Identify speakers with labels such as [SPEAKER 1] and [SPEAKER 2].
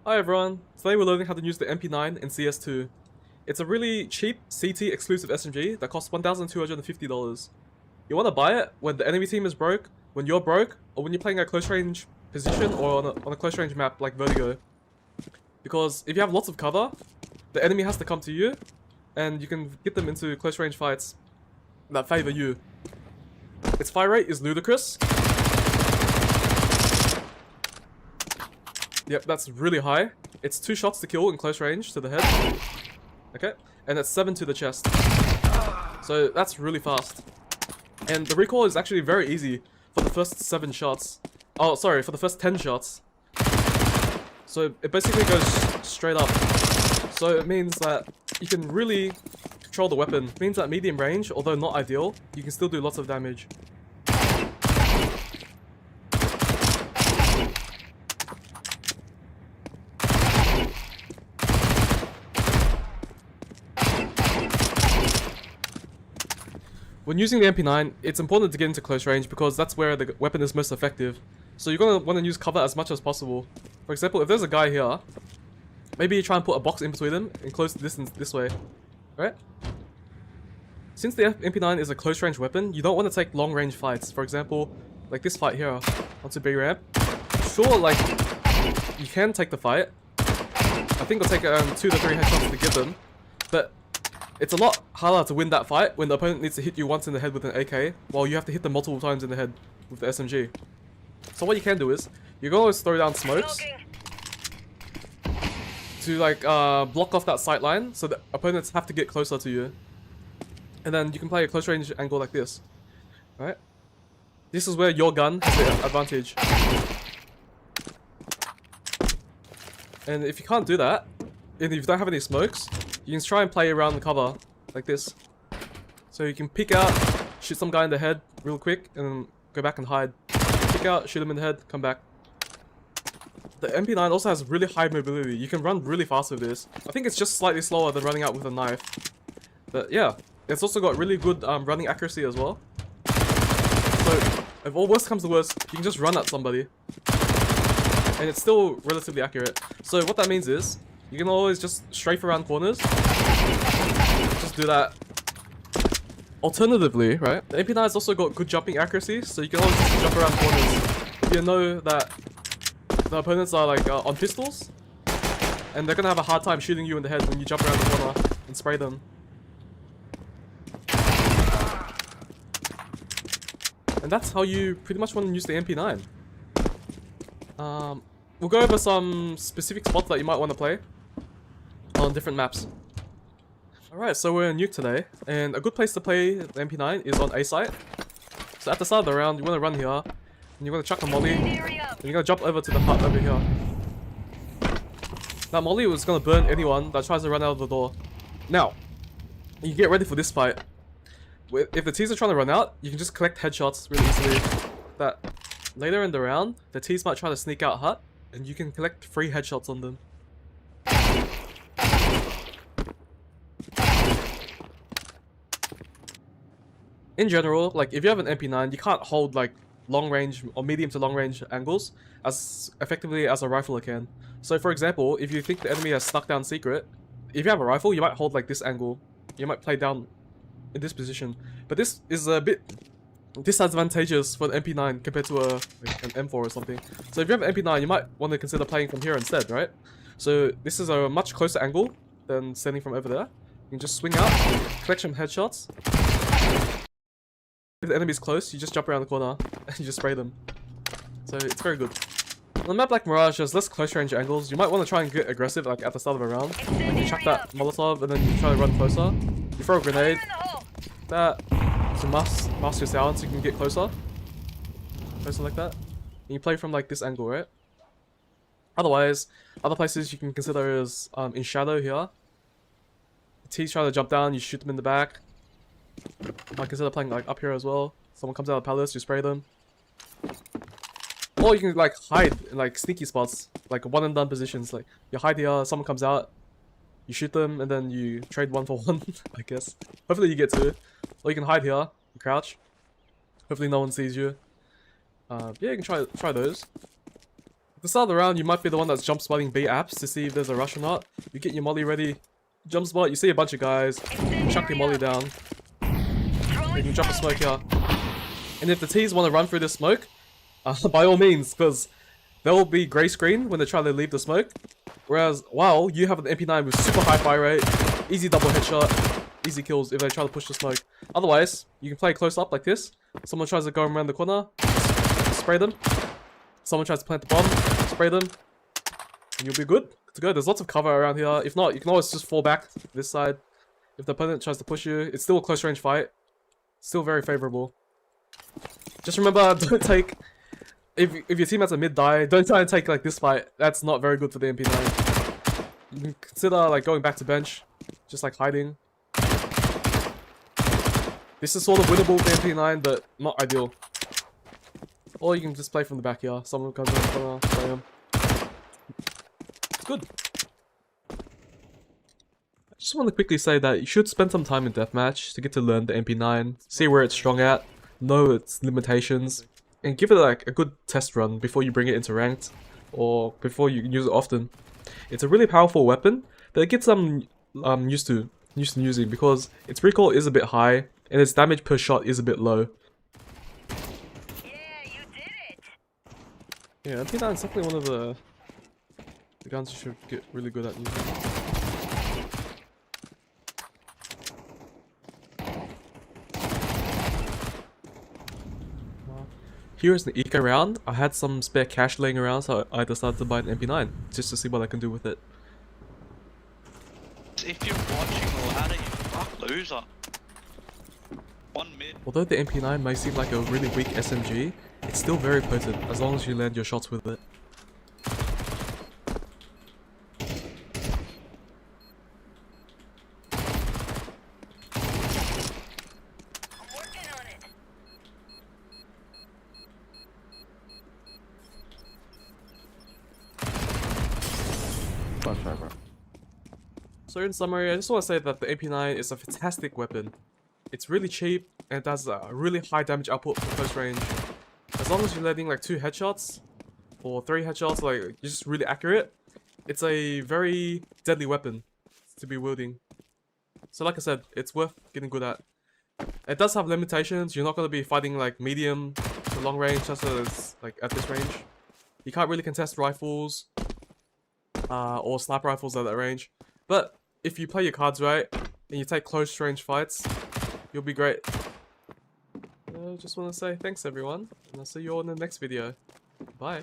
[SPEAKER 1] Hi everyone, today we're learning how to use the MP9 in CS2. It's a really cheap CT exclusive SMG that costs $1,250. You want to buy it when the enemy team is broke, when you're broke, or when you're playing a close range position or on a close range map like Vertigo. Because if you have lots of cover, the enemy has to come to you, and you can get them into close range fights that favor you. Its fire rate is ludicrous. Yep, that's really high. It's 2 shots to kill in close range to the head. Okay, and it's 7 to the chest. So that's really fast. And the recoil is actually very easy for the first 7 shots. Oh, sorry, for the first 10 shots. So it basically goes straight up. So it means that you can really control the weapon. It means that medium range, although not ideal, you can still do lots of damage. When using the MP9, it's important to get into close range because that's where the weapon is most effective. So you're going to want to use cover as much as possible. For example, if there's a guy here, maybe you try and put a box in between them in close distance this way, right? Since the MP9 is a close range weapon, you don't want to take long range fights. For example, like this fight here onto B ramp. Sure, like, you can take the fight. I think it'll take 2 to 3 headshots to get them, but it's a lot harder to win that fight when the opponent needs to hit you once in the head with an AK, while you have to hit them multiple times in the head with the SMG. So what you can do is, you can always throw down smokes to like block off that sight line, so the opponents have to get closer to you. And then you can play a close range angle like this. Alright? This is where your gun has the advantage. And if you can't do that, and if you don't have any smokes, you can try and play around the cover, like this. So you can pick out, shoot some guy in the head real quick, and then go back and hide. Pick out, shoot him in the head, come back. The MP9 also has really high mobility. You can run really fast with this. I think it's just slightly slower than running out with a knife. But yeah, it's also got really good running accuracy as well. So if all worst comes to worst, you can just run at somebody. And it's still relatively accurate. So what that means is, you can always just strafe around corners. Just do that. Alternatively, right, the MP9 has also got good jumping accuracy, so you can always just jump around corners. If you know that the opponents are like on pistols, and they're gonna have a hard time shooting you in the head when you jump around the corner and spray them. And that's how you pretty much want to use the MP9. We'll go over some specific spots that you might want to play on different maps. Alright, so we're in Nuke today, and a good place to play the MP9 is on A site. So at the start of the round, you want to run here, and you're going to chuck a molly, and you're going to jump over to the hut over here. That molly was going to burn anyone that tries to run out of the door. Now, you get ready for this fight. If the T's are trying to run out, you can just collect headshots really easily. That later in the round, the T's might try to sneak out hut, and you can collect free headshots on them. In general, like if you have an MP9, you can't hold like long range or medium to long range angles as effectively as a rifler can. So for example, if you think the enemy has snuck down secret, if you have a rifle, you might hold like this angle. You might play down in this position. But this is a bit disadvantageous for an MP9 compared to like an M4 or something. So if you have an MP9, you might want to consider playing from here instead, right? So this is a much closer angle than standing from over there. You can just swing out, collect some headshots. If the enemy's close, you just jump around the corner and you just spray them. So it's very good. On a map like Mirage, there's less close range angles. You might want to try and get aggressive like at the start of a round. Like you chuck that Molotov and then you try to run closer. You throw a grenade. That. So mask your sound so you can get closer. Closer like that. And you play from like this angle, right? Otherwise, other places you can consider is in shadow here. The T's try to jump down, you shoot them in the back. I consider playing like up here as well. Someone comes out of the palace, you spray them. Or you can like hide in like sneaky spots, like one and done positions. Like you hide here, someone comes out, you shoot them, and then you trade 1 for 1, I guess. Hopefully you get 2. Or you can hide here, you crouch. Hopefully no one sees you. Yeah, you can try those. the start of the round, you might be the one that's jump spotting B apps to see if there's a rush or not. You get your molly ready, jump spot, you see a bunch of guys, chuck your molly down. You can drop a smoke here. And if the T's want to run through this smoke, by all means, because they'll be grey screen when they try to leave the smoke. Whereas, while you have an MP9 with super high fire rate, easy double headshot, easy kills if they try to push the smoke. Otherwise, you can play close up like this. Someone tries to go around the corner, spray them. Someone tries to plant the bomb, spray them, and you'll be good to go. There's lots of cover around here. If not, you can always just fall back this side. If the opponent tries to push you, it's still a close range fight. Still very favorable. Just remember, don't take... If your team has a mid die, don't try and take like this fight. That's not very good for the MP9. You can consider like going back to bench, just like hiding. This is sort of winnable with the MP9, but not ideal. Or you can just play from the back here. Someone comes in the corner, play him. It's good. I just want to quickly say that you should spend some time in deathmatch to get to learn the MP9, see where it's strong at, know its limitations, and give it like a good test run before you bring it into ranked, or before you use it often. It's a really powerful weapon that gets used to using because its recoil is a bit high and its damage per shot is a bit low. Yeah, MP9 is definitely one of the guns you should get really good at using. Here is the eco round. I had some spare cash laying around, so I decided to buy an MP9 just to see what I can do with it.
[SPEAKER 2] If you're watching ladder, you fuck loser. One mid.
[SPEAKER 1] Although the MP9 may seem like a really weak SMG, it's still very potent as long as you land your shots with it. So in summary, I just want to say that the MP9 is a fantastic weapon. It's really cheap and it does a really high damage output for close range. As long as you're landing like 2 headshots or 3 headshots, like you're just really accurate, it's a very deadly weapon to be wielding. So like I said, it's worth getting good at. It does have limitations. You're not going to be fighting like medium to long range just as like at this range. You can't really contest rifles or sniper rifles at that range. But if you play your cards right and you take close range fights, you'll be great. I just want to say thanks everyone, and I'll see you all in the next video. Bye.